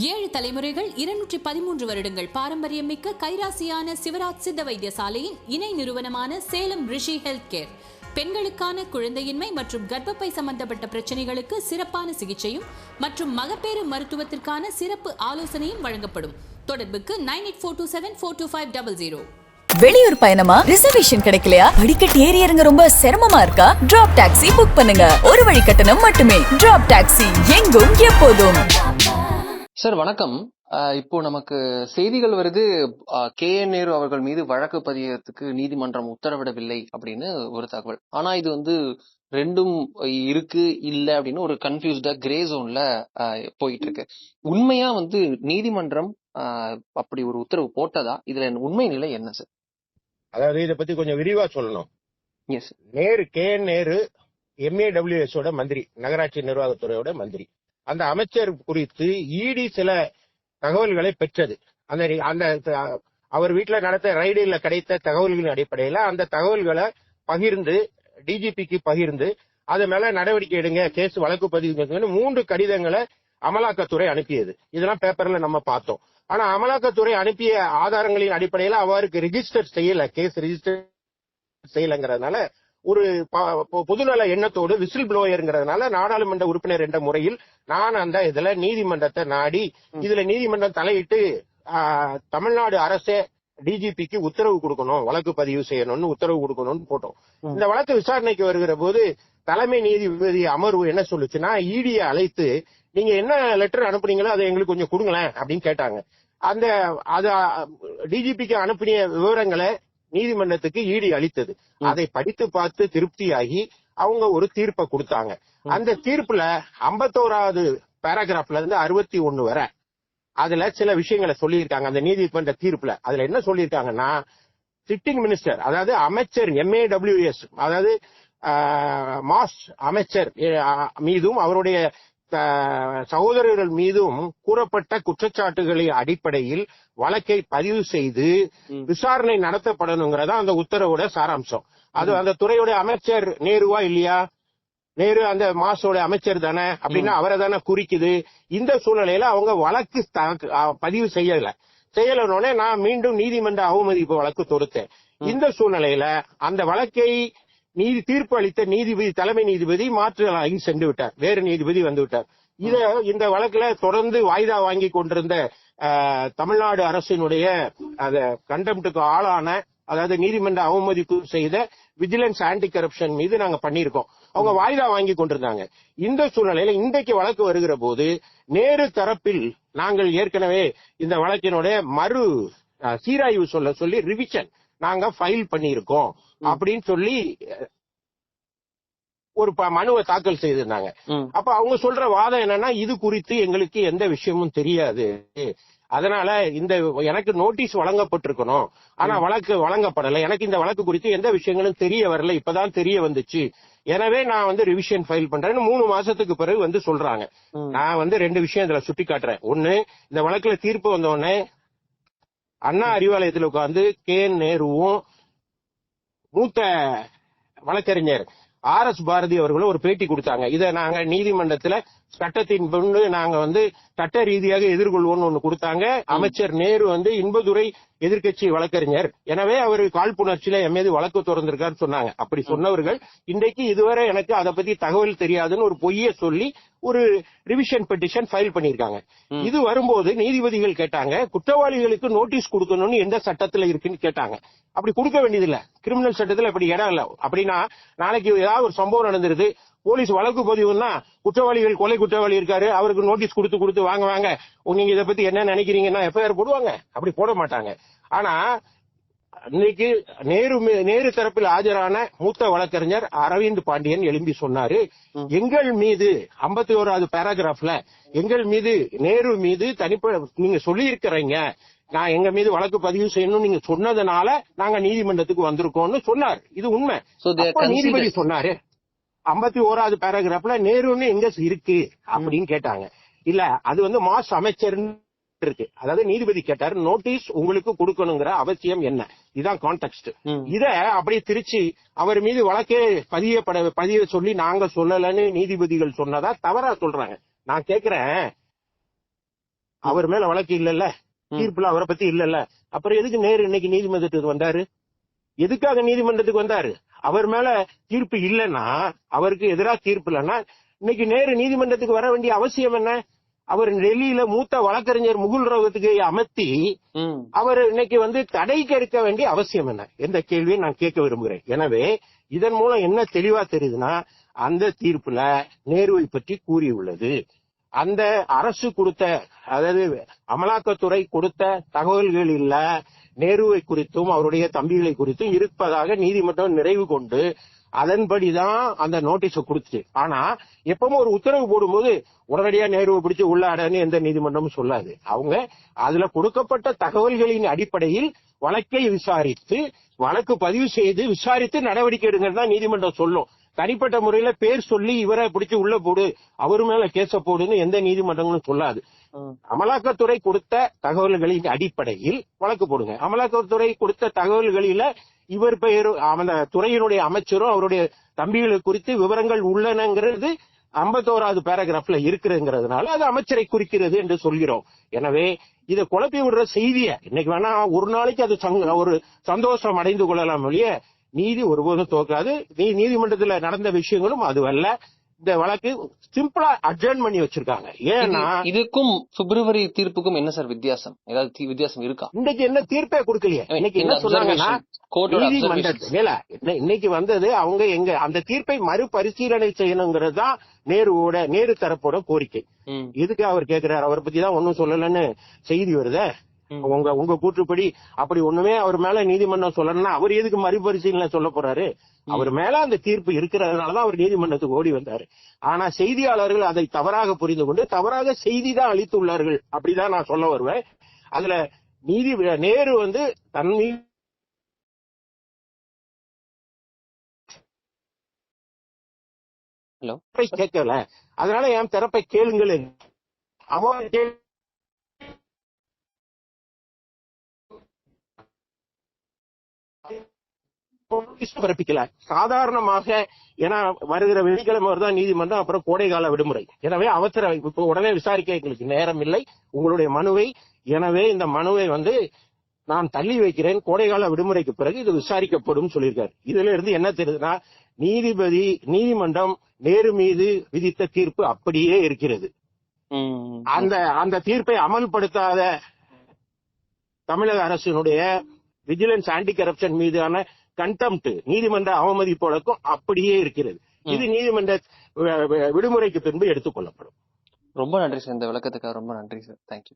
7 தலைமுறைகள் 213 வருடங்கள் பாரம்பரியம் மிக்க கைராசியான சிவராஜ் சித்த வைத்தியசாலையின் இணை நிறுவனமான சேலம் ரிஷி ஹெல்த் கேர் பெண்களுக்கான குழந்தையின்மை மற்றும் கர்ப்பப்பை சம்பந்தப்பட்ட பிரச்சனைகளுக்கு சிறப்பான சிகிச்சையும் மற்றும் மகப்பேறு மருத்துவத்திற்கான சிறப்பு ஆலோசனையும் வழங்கப்படும். தொடர்புக்கு 9842742500. வெளியூர் பயணமா ரிசர்வேஷன் கிடைக்கலையா? படிக்கட்டு ஏறி இறங்க ரொம்ப சிரமமா இருக்கா? டிராப் டாக்ஸி புக் பண்ணுங்க. ஒரு வழி கட்டணம் மட்டுமே. டிராப் டாக்ஸி எங்கும் எப்போதும். சார் வணக்கம். இப்போ நமக்கு செய்திகள் வருது, KN நேரு அவர்கள் மீது வழக்கு பதியறதுக்கு நீதிமன்றம் உத்தரவிடவில்லை அப்படின்னு ஒரு தகவல். ஆனா இது ரெண்டும் இருக்கு இல்ல அப்படின்னு ஒரு கன்ஃபியூஸ்டா கிரே ஜோன்ல போயிட்டு இருக்கு. உண்மையா நீதிமன்றம் அப்படி ஒரு உத்தரவு போட்டதா? இதுல உண்மை நிலை என்ன சார்? அதாவது இதை பத்தி கொஞ்சம் விரிவா சொல்லணும். எஸ். KN நேரு MAWS ஓட மந்திரி, நகராட்சி நிர்வாகத்துறையோட மந்திரி. அந்த அமைச்சர் குறித்து ED சில தகவல்களை பெற்றது. அந்த அவர் வீட்டுல நடத்த ரைடில் கிடைத்த தகவல்களின் அடிப்படையில அந்த தகவல்களை பகிர்ந்து DGPக்கு பகிர்ந்து அது மேல நடவடிக்கை எடுங்க, கேஸ் வழக்கு பதிவு 3 கடிதங்களை அமலாக்கத்துறை அனுப்பியது. இதெல்லாம் பேப்பர்ல நம்ம பார்த்தோம். ஆனா அமலாக்கத்துறை அனுப்பிய ஆதாரங்களின் அடிப்படையில அவருக்கு ரிஜிஸ்டர் செய்யல, கேஸ் ரிஜிஸ்டர் செய்யலங்கிறதுனால ஒரு பொதுநல எண்ணத்தோடு விசில் ப்ளோயர்ங்கிறதுனால நாடாளுமன்ற உறுப்பினர் என்ற முறையில் நான் அந்த இதுல நீதிமன்றத்தை நாடி இதுல நீதிமன்றம் தலையிட்டு தமிழ்நாடு அரசே DGPக்கு உத்தரவு கொடுக்கணும், வழக்கு பதிவு செய்யணும்னு உத்தரவு கொடுக்கணும்னு போட்டோம். இந்த வழக்கு விசாரணைக்கு வருகிற போது தலைமை நீதிபதி அமர்வு என்ன சொல்லுச்சுன்னா, EDயை அழைத்து நீங்க என்ன லெட்டர் அனுப்புனீங்களோ அதை எங்களுக்கு கொஞ்சம் கொடுங்களேன் அப்படின்னு கேட்டாங்க. DGPக்கு அனுப்பிய விவரங்களை நீதிமன்றத்துக்கு ED அளித்தது. அதை படித்து பார்த்து திருப்தியாகி அவங்க ஒரு தீர்ப்பை கொடுத்தாங்க. அந்த தீர்ப்புல 51வது பேராகிராஃப்ல இருந்து 61 வரை அதுல சில விஷயங்களை சொல்லியிருக்காங்க. அந்த நீதிமன்ற தீர்ப்புல அதுல என்ன சொல்லியிருக்காங்கன்னா, சிட்டிங் மினிஸ்டர் அதாவது அமைச்சர் MAWS அதாவது மாஸ் அமைச்சர் மீதும் அவருடைய சகோதரர்கள் மீதும் கூறப்பட்ட குற்றச்சாட்டுகளின் அடிப்படையில் வழக்கை பதிவு செய்து விசாரணை நடத்தப்படணுங்கிறதா அந்த உத்தரவோட சாராம்சம். அது அந்த துறையோட அமைச்சர் நேருவா இல்லையா? நேரு அந்த மாசோட அமைச்சர் தானே, அப்படின்னா அவரை தானே குறிக்குது. இந்த சூழ்நிலையில அவங்க வழக்கு பதிவு செய்யலனோட நான் மீண்டும் நீதிமன்ற அவமதிப்பு வழக்கு தொடுத்தேன். இந்த சூழ்நிலையில அந்த வழக்கை தீர்ப்பு அளித்த நீதிபதி, தலைமை நீதிபதி மாற்றாகி சென்று விட்டார், வேறு நீதிபதி வந்து விட்டார். இந்த வழக்குல தொடர்ந்து வாய்தா வாங்கி கொண்டிருந்த தமிழ்நாடு அரசினுடைய கண்டெம்ட்டுக்கு ஆளான, அதாவது நீதிமன்ற அவமதிப்பு செய்த விஜிலன்ஸ் ஆன்டி கரப்ஷன் மீது நாங்க பண்ணிருக்கோம். அவங்க வாய்தா வாங்கி கொண்டிருந்தாங்க. இந்த சூழ்நிலையில இன்றைக்கு வழக்கு வருகிற போது நேரு தரப்பில் நாங்கள் ஏற்கனவே இந்த வழக்கினுடைய மறு சீராய்வு சொல்லி ரிவிஷன் நாங்க ஃபைல் பண்ணிருக்கோம் அப்படின்னு சொல்லி ஒரு மனுவை தாக்கல் செய்திருந்தாங்க. அப்ப அவங்க சொல்ற வாதம் என்னன்னா, இது குறித்து எங்களுக்கு எந்த விஷயமும் தெரியாது, அதனால எனக்கு நோட்டீஸ் வழங்கப்பட்டிருக்கணும், ஆனா வழக்கு வழங்கப்படல, எனக்கு இந்த வழக்கு குறித்து எந்த விஷயங்களும் தெரிய வரல, இப்பதான் தெரிய வந்துச்சு, எனவே நான் ரிவிஷன் ஃபைல் பண்றேன்னு 3 மாசத்துக்கு பிறகு சொல்றாங்க. நான் 2 விஷயம் இதுல சுட்டி காட்டுறேன். ஒண்ணு, இந்த வழக்குல தீர்ப்பு வந்த உடனே அண்ணா அறிவாலயத்தில் உட்கார்ந்து KN நேருவும் மூத்த வழக்கறிஞர் RS பாரதி அவர்களும் ஒரு பேட்டி கொடுத்தாங்க. இதை நாங்க நீதிமன்றத்துல சட்டத்தின் முன்பு நாங்க சட்ட ரீதியாக எதிர்கொள்வோம்னு ஒண்ணு கொடுத்தாங்க. அமைச்சர் நேரு இன்பதுரை எதிர்கட்சி வழக்கறிஞர், எனவே அவர் காழ்ப்புணர்ச்சியில என் மீது வழக்கு தொடர்ந்திருக்காரு சொன்னாங்க. அப்படி சொன்னவர்கள் இன்றைக்கு இதுவரை எனக்கு அதை பத்தி தகவல் தெரியாதுன்னு ஒரு பொய்ய சொல்லி ஒரு ரிவிஷன் பெட்டிஷன் ஃபைல் பண்ணிருக்காங்க. இது வரும்போது நீதிபதிகள் கேட்டாங்க, குற்றவாளிகளுக்கு நோட்டீஸ் கொடுக்கணும்னு எந்த சட்டத்துல இருக்குன்னு கேட்டாங்க. அப்படி கொடுக்க வேண்டியதில்லை, கிரிமினல் சட்டத்துல அப்படி இடம் இல்ல. அப்படின்னா நாளைக்கு ஏதாவது ஒரு சம்பவம் நடந்துருது, போலீஸ் வழக்கு பதிவுன்னா கொலை குற்றவாளி இருக்காரு, அவருக்கு நோட்டீஸ் கொடுத்து வாங்க நீங்க இதை பத்தி என்ன நினைக்கிறீங்கன்னா FIR போடுவாங்க? அப்படி போட மாட்டாங்க. ஆனா இன்னைக்கு நேரு தரப்பில் ஆஜரான மூத்த வழக்கறிஞர் அரவிந்த் பாண்டியன் எழும்பி சொன்னாரு, எங்கள் மீது 51வது பேராகிராஃப்ல எங்கள் மீது நேரு மீது நீங்க சொல்லி இருக்கிறீங்க, நான் எங்க மீது வழக்கு பதிவு செய்யணும் நீங்க சொன்னதுனால நாங்க நீதிமன்றத்துக்கு வந்திருக்கோம்னு சொன்னார். இது உண்மை. நீதிபதி சொன்னாரு 51வது பேராகிராஃப்ல நேருன்னு எங்க இருக்கு அப்படின்னு கேட்டாங்க. இல்ல, அது மாஸ் அமைச்சர் இருக்கு. அதாவது நீதிபதி கேட்டாரு, நோட்டீஸ் உங்களுக்கு கொடுக்கணுங்கிற அவசியம் என்ன, இதுதான் கான்டெக்ஸ்ட். இத அப்படியே திருச்சி அவர் மீது வழக்கே பதிய சொல்லி நாங்க சொல்லலன்னு நீதிபதிகள் சொன்னதா தவறா சொல்றாங்க. நான் கேக்குறேன், அவர் மேல வழக்கு இல்லல்ல, தீர்ப்புல அவரை பத்தி இல்லல்ல, அப்புறம் எதுக்கு நேரு இன்னைக்கு நீதிமன்றத்துக்கு வந்தாரு? எதுக்காக நீதிமன்றத்துக்கு வந்தாரு? அவர் மேல தீர்ப்பு இல்லைன்னா, அவருக்கு எதிராக தீர்ப்பு இல்லைன்னா இன்னைக்கு நேரு நீதிமன்றத்துக்கு வர வேண்டிய அவசியம் என்ன? அவர் டெல்லியில மூத்த வழக்கறிஞர் முகுல் ரோகத்துக்கு அமர்த்தி அவர் இன்னைக்கு தடைக்கு இருக்க வேண்டிய அவசியம் என்ன? எந்த கேள்வியை நான் கேட்க விரும்புகிறேன். எனவே இதன் மூலம் என்ன தெளிவா தெரியுதுன்னா, அந்த தீர்ப்புல நேருவை பற்றி கூறியுள்ளது. அந்த அரசு கொடுத்த, அதாவது அமலாக்கத்துறை கொடுத்த தகவல்கள் இல்ல, நேருவை குறித்தும் அவருடைய தம்பிகளை குறித்தும் இருப்பதாக நீதிமன்றம் நிறைவு கொண்டு அதன்படிதான் அந்த நோட்டீஸ கொடுத்துச்சு. ஆனா எப்பவும் ஒரு உத்தரவு போடும்போது உடனடியா நேருவை பிடிச்சு உள்ளாடன்னு எந்த நீதிமன்றமும் சொல்லாது. அவங்க அதுல கொடுக்கப்பட்ட தகவல்களின் அடிப்படையில் வழக்கை விசாரித்து, வழக்கு பதிவு செய்து விசாரித்து நடவடிக்கை எடுங்கிறது தான் நீதிமன்றம் சொல்லும். தனிப்பட்ட முறையில பேர் சொல்லி இவரை பிடிச்சு உள்ள போடு, அவரு மேல கேச போடுன்னு எந்த நீதிமன்றங்களும் சொல்லாது. அமலாக்கத்துறை கொடுத்த தகவல்களின் அடிப்படையில் வழக்கு போடுங்க. அமலாக்கத்துறை கொடுத்த தகவல்களில இவர் பெயரும் அந்த துறையினுடைய அமைச்சரும் அவருடைய தம்பிகளை குறித்து விவரங்கள் உள்ளனங்கிறது 51வது பேராகிராஃப்ல இருக்கிறதுங்கிறதுனால அது அமைச்சரை குறிக்கிறது என்று சொல்கிறோம். எனவே இதை குழப்பி விடுற செய்திய இன்னைக்கு வேணா ஒரு நாளைக்கு அது ஒரு சந்தோஷம் அடைந்து கொள்ளலாம் ஒழிய நீதி ஒருபோதும் தோக்காது. நீதிமன்றத்தில் நடந்த விஷயங்களும் அதுவல்ல. இந்த வழக்கு சிம்பிளா அட்ஜர்ன் பண்ணி வச்சிருக்காங்க. ஏன்னா இதுக்கும் பிப்ரவரி தீர்ப்புக்கும் என்ன சார் வித்தியாசம்? ஏதாவது வித்தியாசம் இருக்கா? இன்னைக்கு என்ன தீர்ப்பே கொடுக்கலையே. இன்னைக்கு என்ன சொன்னாங்கன்னா, நீதிமன்றத்துல இன்னைக்கு வந்தது அவங்க எங்க அந்த தீர்ப்பை மறுபரிசீலனை செய்யணுங்கிறது தான் நேரு தரப்போட கோரிக்கை. எதுக்கு அவர் கேட்கிறாரு? அவரை பத்தி தான் ஒன்னும் சொல்லலன்னு செய்தி வருத. உங்க கூற்றுப்படி அப்படி ஒண்ணுமே அவர் மேல நீதிமன்றம் சொல்லணும்னா அவர் எதுக்கு மறுபரிசீலனை சொல்ல போறாரு? அவர் மேல அந்த தீர்ப்பு இருக்கிறதுனாலதான் அவர் நீதிமன்றத்துக்கு ஓடி வந்தாரு. ஆனா செய்தியாளர்கள் அதை தவறாக புரிந்து கொண்டு தவறாக செய்தி தான் அளித்துள்ளார்கள். அப்படிதான் நான் சொல்ல வருவேன். அதுல நேரு தன் கேட்கல, அதனால என் தரப்பை கேளுங்கள். பிறப்பிக்கல. சாதாரணமாக ஏன்னா வருகிற வெள்ளிக்கிழமை தான் நீதிமன்றம், அப்புறம் கோடைகால விடுமுறை. எனவே அவசர இப்ப உடனே விசாரிக்க எங்களுக்கு நேரம் இல்லை உங்களுடைய மனுவை. எனவே இந்த மனுவை நான் தள்ளி வைக்கிறேன், கோடைகால விடுமுறைக்கு பிறகு இது விசாரிக்கப்படும் சொல்லியிருக்காரு. இதுல இருந்து என்ன தெரியுதுன்னா, நீதிமன்றம் நேரு மீது விதித்த தீர்ப்பு அப்படியே இருக்கிறது. அந்த தீர்ப்பை அமல்படுத்தாத தமிழக அரசினுடைய விஜிலன்ஸ் ஆன்டி கரப்ஷன் மீதான கண்டெம்ட், நீதிமன்ற அவமதிப்பு வழக்கம் அப்படியே இருக்கிறது. இது நீதிமன்ற விடுமுறைக்கு பின்பு எடுத்துக் கொள்ளப்படும். ரொம்ப நன்றி சார், இந்த விளக்கத்துக்காக ரொம்ப நன்றி சார். தேங்க்யூ.